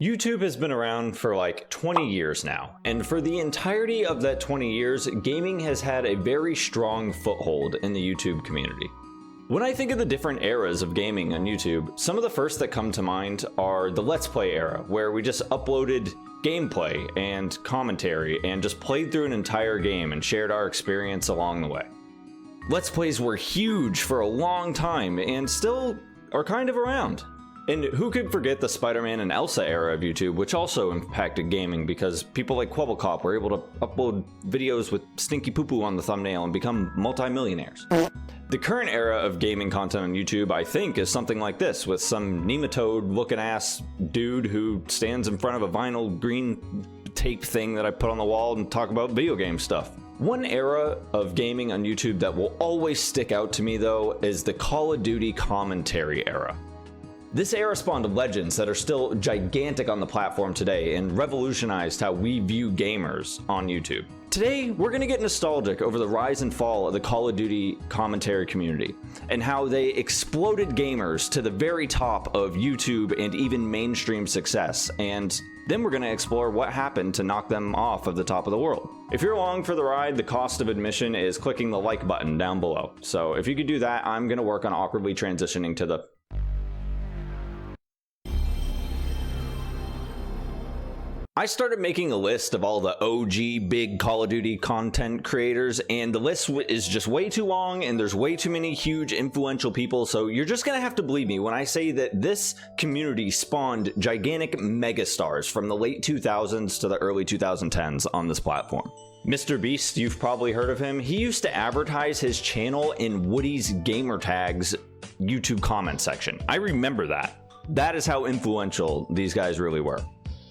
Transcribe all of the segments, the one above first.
YouTube has been around for like 20 years now, and for the entirety of that 20 years, gaming has had a very strong foothold in the YouTube community. When I think of the different eras of gaming on YouTube, some of the first that come to mind are the Let's Play era, where we just uploaded gameplay and commentary and just played through an entire game and shared our experience along the way. Let's Plays were huge for a long time and still are kind of around. And who could forget the Spider-Man and Elsa era of YouTube, which also impacted gaming because people like Kwebbelkop were able to upload videos with stinky poo-poo on the thumbnail and become multi-millionaires. The current era of gaming content on YouTube, I think, is something like this, with some nematode-looking ass dude who stands in front of a vinyl green tape thing that I put on the wall and talk about video game stuff. One era of gaming on YouTube that will always stick out to me, though, is the Call of Duty commentary era. This era spawned legends that are still gigantic on the platform today and revolutionized how we view gamers on YouTube. Today, we're going to get nostalgic over the rise and fall of the Call of Duty commentary community and how they exploded gamers to the very top of YouTube and even mainstream success, and then we're going to explore what happened to knock them off of the top of the world. If you're along for the ride, the cost of admission is clicking the like button down below. So if you could do that, I'm going to work on awkwardly transitioning to the I started making a list of all the OG big Call of Duty content creators, and the list is just way too long and there's way too many huge influential people, so you're just gonna have to believe me when I say that this community spawned gigantic megastars from the late 2000s to the early 2010s on this platform. Mr. Beast, you've probably heard of him. He used to advertise his channel in Woody's Gamertags YouTube comment section. I remember that. That is how influential these guys really were.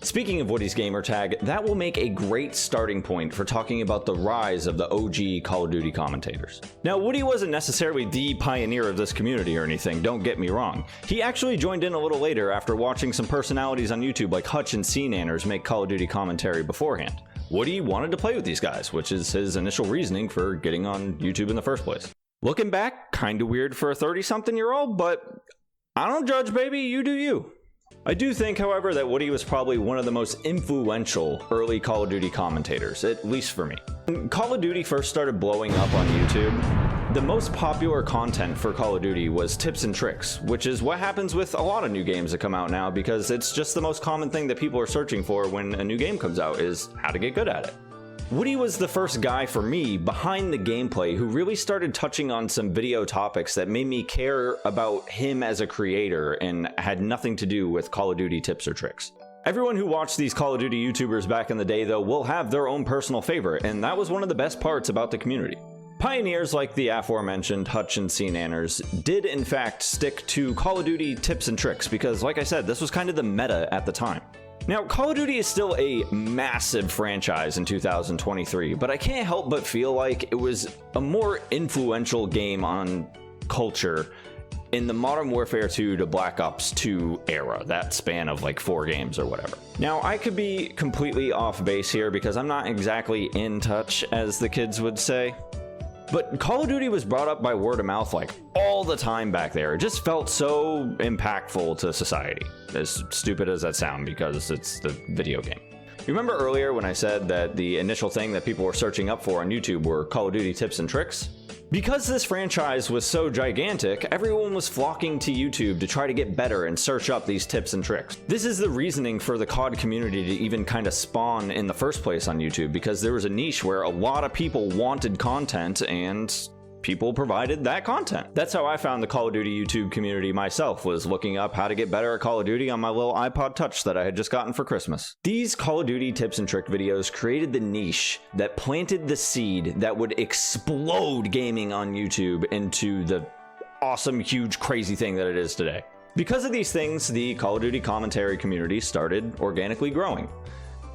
Speaking of Woody's Gamertag, that will make a great starting point for talking about the rise of the OG Call of Duty commentators. Now, Woody wasn't necessarily the pioneer of this community or anything, don't get me wrong. He actually joined in a little later after watching some personalities on YouTube like Hutch and CNanners make Call of Duty commentary beforehand. Woody wanted to play with these guys, which is his initial reasoning for getting on YouTube in the first place. Looking back, kinda weird for a 30-something-year-old, but I don't judge, baby, you do you. I do think, however, that Woody was probably one of the most influential early Call of Duty commentators, at least for me. When Call of Duty first started blowing up on YouTube, the most popular content for Call of Duty was tips and tricks, which is what happens with a lot of new games that come out now because it's just the most common thing that people are searching for when a new game comes out is how to get good at it. Woody was the first guy for me behind the gameplay who really started touching on some video topics that made me care about him as a creator and had nothing to do with Call of Duty tips or tricks. Everyone who watched these Call of Duty YouTubers back in the day, though, will have their own personal favorite, and that was one of the best parts about the community. Pioneers like the aforementioned Hutch and CNanners did in fact stick to Call of Duty tips and tricks because, like I said, this was kind of the meta at the time. Now, Call of Duty is still a massive franchise in 2023, but I can't help but feel like it was a more influential game on culture in the Modern Warfare 2 to Black Ops 2 era, that span of like 4 games or whatever. Now, I could be completely off base here because I'm not exactly in touch, as the kids would say. But Call of Duty was brought up by word of mouth like all the time back there. It just felt so impactful to society. As stupid as that sounds, because it's the video game. You remember earlier when I said that the initial thing that people were searching up for on YouTube were Call of Duty tips and tricks? Because this franchise was so gigantic, everyone was flocking to YouTube to try to get better and search up these tips and tricks. This is the reasoning for the COD community to even kind of spawn in the first place on YouTube, because there was a niche where a lot of people wanted content and people provided that content. That's how I found the Call of Duty YouTube community myself, was looking up how to get better at Call of Duty on my little iPod Touch that I had just gotten for Christmas. These Call of Duty tips and trick videos created the niche that planted the seed that would explode gaming on YouTube into the awesome, huge, crazy thing that it is today. Because of these things, the Call of Duty commentary community started organically growing.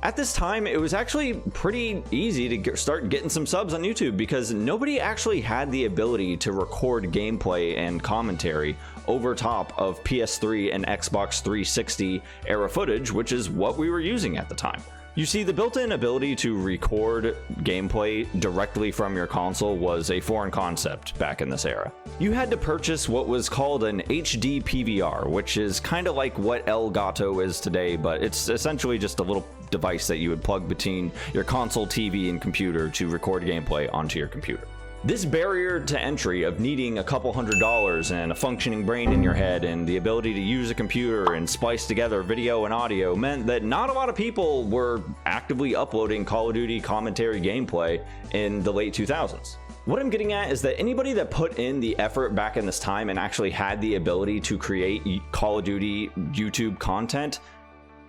At this time, it was actually pretty easy to start getting some subs on YouTube because nobody actually had the ability to record gameplay and commentary over top of PS3 and Xbox 360 era footage, which is what we were using at the time. You see, the built-in ability to record gameplay directly from your console was a foreign concept back in this era. You had to purchase what was called an HD PVR, which is kind of like what Elgato is today, but it's essentially just a little device that you would plug between your console, TV, and computer to record gameplay onto your computer. This barrier to entry of needing a couple $100s and a functioning brain in your head and the ability to use a computer and splice together video and audio meant that not a lot of people were actively uploading Call of Duty commentary gameplay in the late 2000s. What I'm getting at is that anybody that put in the effort back in this time and actually had the ability to create Call of Duty YouTube content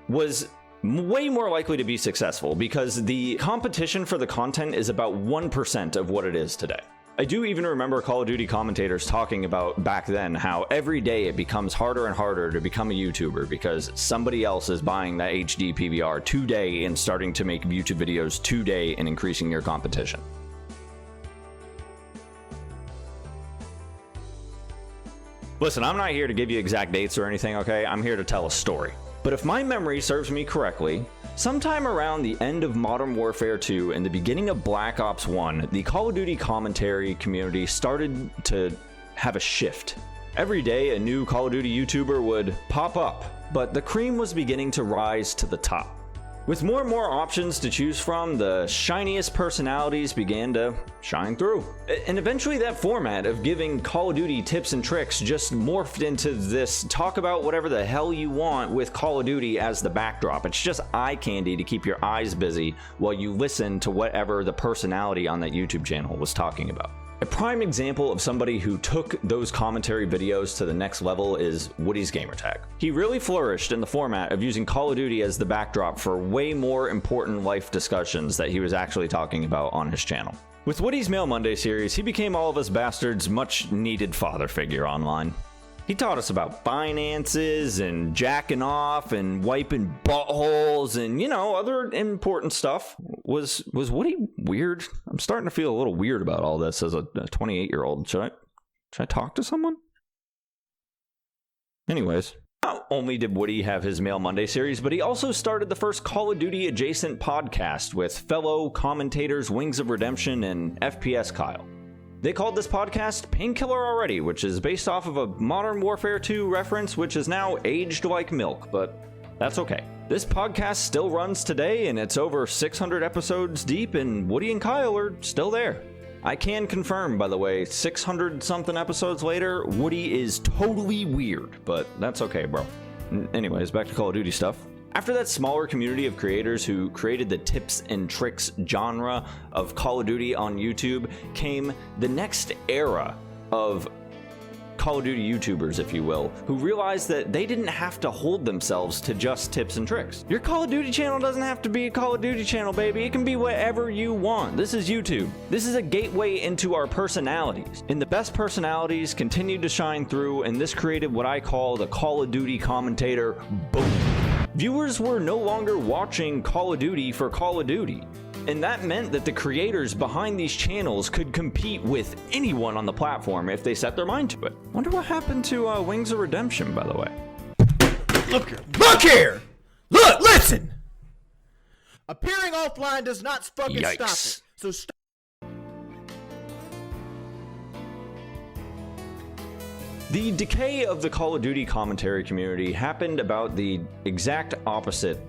was way more likely to be successful, because the competition for the content is about 1% of what it is today. I do even remember Call of Duty commentators talking about back then how every day it becomes harder and harder to become a YouTuber because somebody else is buying that HD PVR today and starting to make YouTube videos today and increasing your competition. Listen, I'm not here to give you exact dates or anything, okay? I'm here to tell a story. But if my memory serves me correctly, sometime around the end of Modern Warfare 2 and the beginning of Black Ops 1, the Call of Duty commentary community started to have a shift. Every day, a new Call of Duty YouTuber would pop up, but the cream was beginning to rise to the top. With more and more options to choose from, the shiniest personalities began to shine through. And eventually that format of giving Call of Duty tips and tricks just morphed into this talk about whatever the hell you want with Call of Duty as the backdrop. It's just eye candy to keep your eyes busy while you listen to whatever the personality on that YouTube channel was talking about. A prime example of somebody who took those commentary videos to the next level is Woody's Gamertag. He really flourished in the format of using Call of Duty as the backdrop for way more important life discussions that he was actually talking about on his channel. With Woody's Mail Monday series, he became all of us bastards' much needed father figure online. He taught us about finances and jacking off and wiping buttholes and, you know, other important stuff. Was Woody weird? I'm starting to feel a little weird about all this as a 28-year-old. Should I talk to someone? Anyways, not only did Woody have his Mail Monday series, but he also started the first Call of Duty adjacent podcast with fellow commentators Wings of Redemption and FPS Kyle. They called this podcast Painkiller Already, which is based off of a Modern Warfare 2 reference, which is now aged like milk, but that's okay. This podcast still runs today, and it's over 600 episodes deep, and Woody and Kyle are still there. I can confirm, by the way, 600-something episodes later, Woody is totally weird, but that's okay, bro. Anyways, back to Call of Duty stuff. After that smaller community of creators who created the tips and tricks genre of Call of Duty on YouTube came the next era of Call of Duty YouTubers, if you will, who realized that they didn't have to hold themselves to just tips and tricks. Your Call of Duty channel doesn't have to be a Call of Duty channel, baby. It can be whatever you want. This is YouTube. This is a gateway into our personalities. And the best personalities continued to shine through, and this created what I call the Call of Duty commentator boom. Viewers were no longer watching Call of Duty for Call of Duty, and that meant that the creators behind these channels could compete with anyone on the platform if they set their mind to it. Wonder what happened to Wings of Redemption, by the way. Look here! Look, listen! Appearing offline does not fucking stop it. So stop. The decay of the Call of Duty commentary community happened about the exact opposite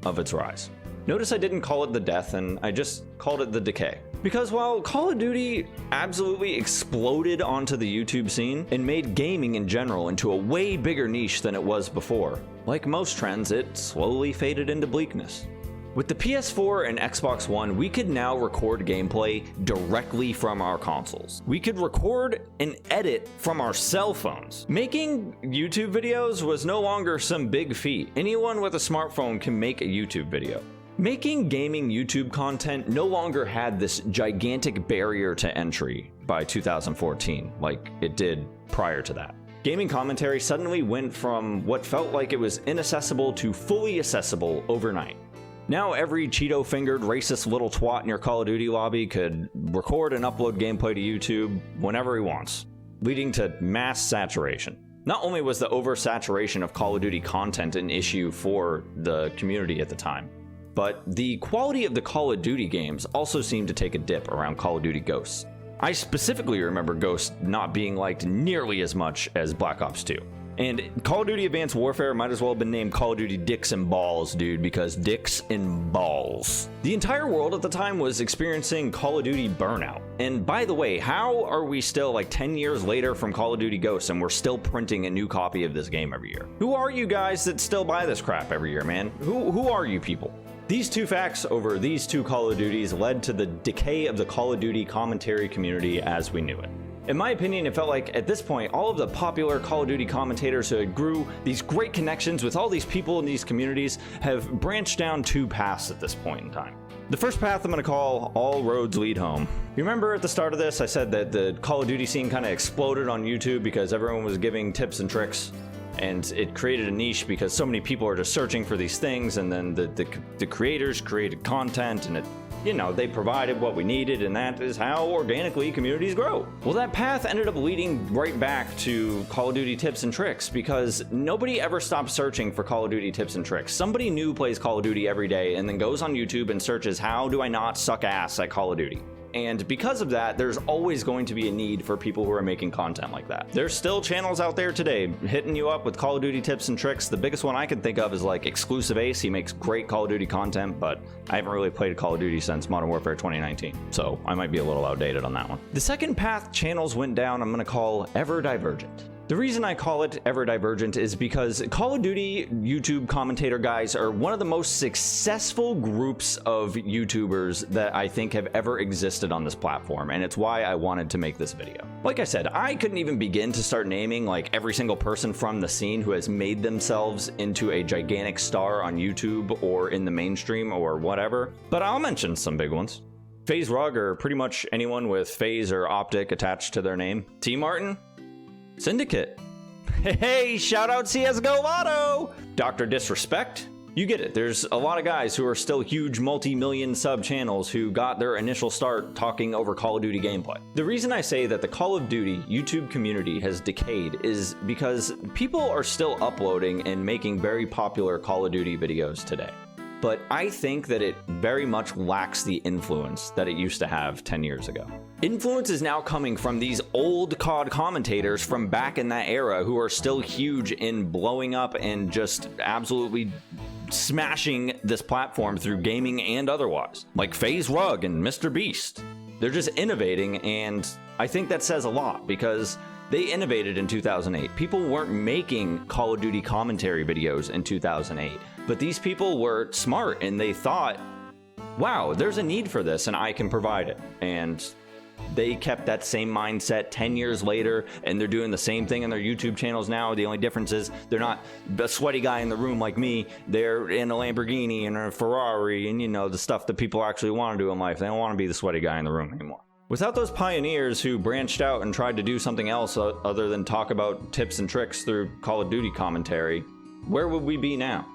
of its rise. Notice I didn't call it the death, and I just called it the decay. Because while Call of Duty absolutely exploded onto the YouTube scene and made gaming in general into a way bigger niche than it was before, like most trends, it slowly faded into bleakness. With the PS4 and Xbox One, we could now record gameplay directly from our consoles. We could record and edit from our cell phones. Making YouTube videos was no longer some big feat. Anyone with a smartphone can make a YouTube video. Making gaming YouTube content no longer had this gigantic barrier to entry by 2014, like it did prior to that. Gaming commentary suddenly went from what felt like it was inaccessible to fully accessible overnight. Now every Cheeto-fingered racist little twat in your Call of Duty lobby could record and upload gameplay to YouTube whenever he wants, leading to mass saturation. Not only was the oversaturation of Call of Duty content an issue for the community at the time, but the quality of the Call of Duty games also seemed to take a dip around Call of Duty Ghosts. I specifically remember Ghosts not being liked nearly as much as Black Ops 2. And Call of Duty Advanced Warfare might as well have been named Call of Duty Dicks and Balls, dude, because dicks and balls. The entire world at the time was experiencing Call of Duty burnout. And by the way, how are we still like 10 years later from Call of Duty Ghosts and we're still printing a new copy of this game every year? Who are you guys that still buy this crap every year, man? Who are you people? These two facts over these two Call of Duties led to the decay of the Call of Duty commentary community as we knew it. In my opinion, it felt like at this point, all of the popular Call of Duty commentators who had grew these great connections with all these people in these communities have branched down two paths at this point in time. The first path I'm going to call All Roads Lead Home. You remember at the start of this, I said that the Call of Duty scene kind of exploded on YouTube because everyone was giving tips and tricks, and it created a niche because so many people are just searching for these things, and then the creators created content, and it, you know, they provided what we needed, and that is how organically communities grow. Well, that path ended up leading right back to Call of Duty tips and tricks because nobody ever stopped searching for Call of Duty tips and tricks. Somebody new plays Call of Duty every day and then goes on YouTube and searches, how do I not suck ass at Call of Duty? And because of that, there's always going to be a need for people who are making content like that. There's still channels out there today hitting you up with Call of Duty tips and tricks. The biggest one I can think of is like Exclusive Ace. He makes great Call of Duty content, but I haven't really played Call of Duty since Modern Warfare 2019, so I might be a little outdated on that one. The second path channels went down, I'm gonna call Ever Divergent. The reason I call it Ever Divergent is because Call of Duty YouTube commentator guys are one of the most successful groups of YouTubers that I think have ever existed on this platform, and it's why I wanted to make this video. Like I said, I couldn't even begin to start naming like every single person from the scene who has made themselves into a gigantic star on YouTube or in the mainstream or whatever, but I'll mention some big ones. FaZe Rug, or pretty much anyone with FaZe or Optic attached to their name. T Martin, Syndicate. Hey, shout out CSGO Lotto! Dr. Disrespect. You get it. There's a lot of guys who are still huge multi-million sub channels who got their initial start talking over Call of Duty gameplay. The reason I say that the Call of Duty YouTube community has decayed is because people are still uploading and making very popular Call of Duty videos today. But I think that it very much lacks the influence that it used to have 10 years ago. Influence is now coming from these old COD commentators from back in that era who are still huge in blowing up and just absolutely smashing this platform through gaming and otherwise. Like FaZe Rug and Mr. Beast. They're just innovating, and I think that says a lot because they innovated in 2008. People weren't making Call of Duty commentary videos in 2008, but these people were smart and they thought, wow, there's a need for this and I can provide it. And they kept that same mindset 10 years later, and they're doing the same thing in their YouTube channels now. The only difference is they're not the sweaty guy in the room like me. They're in a Lamborghini and a Ferrari and, you know, the stuff that people actually want to do in life. They don't want to be the sweaty guy in the room anymore. Without those pioneers who branched out and tried to do something else other than talk about tips and tricks through Call of Duty commentary, where would we be now?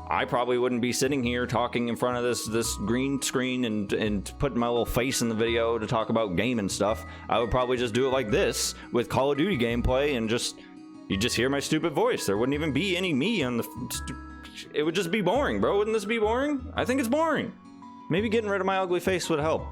I probably wouldn't be sitting here talking in front of this green screen and putting my little face in the video to talk about gaming stuff. I would probably just do it like this with Call of Duty gameplay, and you just hear my stupid voice. There wouldn't even be any me on the... It would just be boring, bro. Wouldn't this be boring? I think it's boring. Maybe getting rid of my ugly face would help.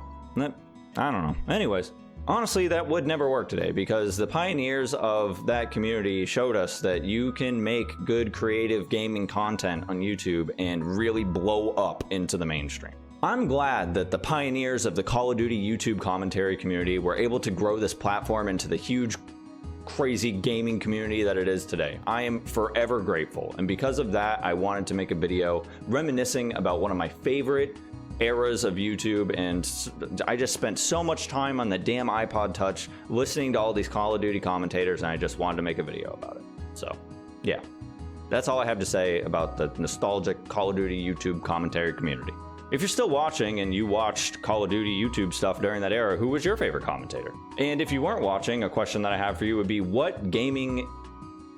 I don't know. Anyways, honestly, that would never work today because the pioneers of that community showed us that you can make good creative gaming content on YouTube and really blow up into the mainstream. I'm glad that the pioneers of the Call of Duty YouTube commentary community were able to grow this platform into the huge, crazy gaming community that it is today. I am forever grateful, and because of that, I wanted to make a video reminiscing about one of my favorite eras of YouTube, and I just spent so much time on the damn iPod Touch listening to all these Call of Duty commentators, and I just wanted to make a video about it. So yeah, that's all I have to say about the nostalgic Call of Duty YouTube commentary community. If you're still watching and you watched Call of Duty YouTube stuff during that era, who was your favorite commentator? And if you weren't watching, a question that I have for you would be, what gaming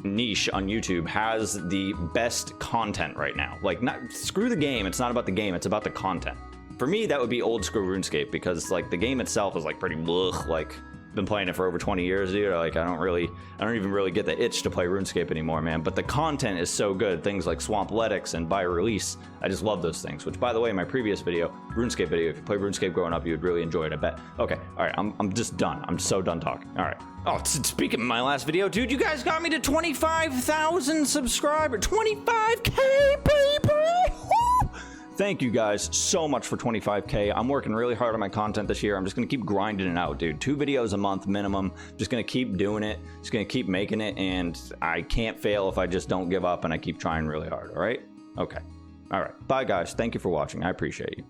niche on YouTube has the best content right now? Like, not screw the game, it's not about the game, it's about the content. For me, that would be old school RuneScape, because like the game itself is like pretty blech, like been playing it for over 20 years, dude. Like, I don't even really get the itch to play RuneScape anymore, man. But the content is so good. Things like Swampletics and By Release, I just love those things. Which, by the way, my previous video, RuneScape video, if you played RuneScape growing up, you would really enjoy it, I bet. Okay, all right, I'm just done. I'm so done talking. All right. Oh, speaking of my last video, dude, you guys got me to 25,000 subscribers. 25K, baby! Woo! Thank you guys so much for 25K. I'm working really hard on my content this year. I'm just gonna keep grinding it out, dude. 2 videos a month minimum. Just gonna keep doing it. Just gonna keep making it, and I can't fail if I just don't give up and I keep trying really hard, all right? Okay. All right. Bye, guys. Thank you for watching. I appreciate you.